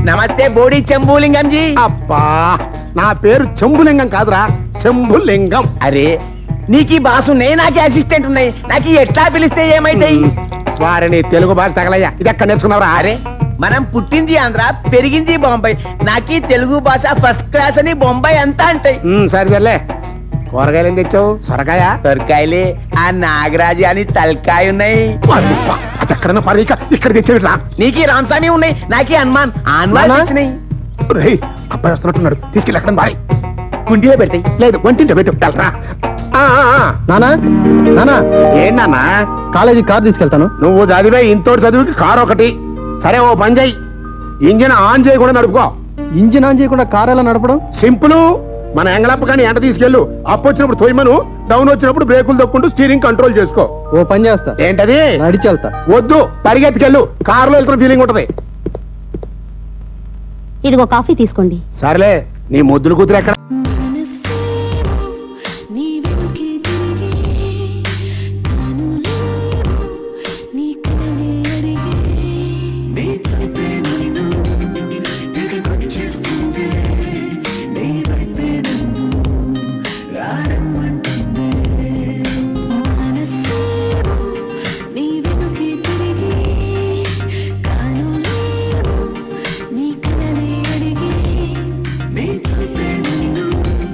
నమస్తే బోడి చెంబులింగం జీ. అబ్బా నా పేరు చెంబులింగం కాదురా, శంభులింగం. అరే నీకు బాసు ఉన్నాయి, నాకు అసిస్టెంట్ ఉన్నాయి, నాకు ఎట్లా పిలిస్తే ఏమైతాయి? వారిని తెలుగు భాష తగలయ్యా, ఇది ఎక్కడ నేర్చుకున్నావురా? అరే మనం పుట్టింది ఆంధ్ర, పెరిగింది బొంబాయి, నాకు తెలుగు భాష ఫస్ట్ క్లాస్ అని బొంబాయి అంతా అంటాయి. సరే సర్లే. కూరగాయలు ఏం తెచ్చావు? సొరకాయ? సొరకాయలే. ఆ నాగరాజు అని తలకాయ ఉన్నాయి. అది ఎక్కడన్నా పరీక ఇక్కడ తెచ్చేవిరా. నీకి రామస్వామి ఉన్నాయి, నాకి హనుమాన్ ఆన్వాల్ వచ్చినాయి. అబ్బాయి వస్తున్నట్టున్నాడు, తీసుకెళ్ళి ఎక్కడ బాయ్. కుండీలో పెడతాయి. లేదు వంటింటి పెట్టు వెళ్తా. నానా నానా, ఏంటన్నా? కాలేజీ కార్ తీసుకెళ్తాను. నువ్వు చదివే ఇంతోటి చదువుకి కారు ఒకటి. సరే ఓ పని చెయ్యి, ఇంజిన్ ఆన్ చేయకుండా నడుపుకో. ఇంజిన్ ఆన్ చేయకుండా కార్ ఎలా నడపడం? సింపుల్. మన ఎంగళప్ప కానీ ఎంట తీసుకెళ్ళు, అప్పు వచ్చినప్పుడు తొయ్యమను, డౌన్ వచ్చినప్పుడు బ్రేకులు దొక్కుంటూ స్టీరింగ్ కంట్రోల్ చేసుకో. ఓ పని చేస్తా. ఏంటది? నడిచి వెళ్తా. వద్దు, పరిగెత్తుకెళ్ళు, కారులో వెళ్తున్న ఫీలింగ్ ఉంటది. ఇదిగో కాఫీ తీసుకోండి. సరేలే, నీ ముద్దులు కూతురు ఎక్కడ?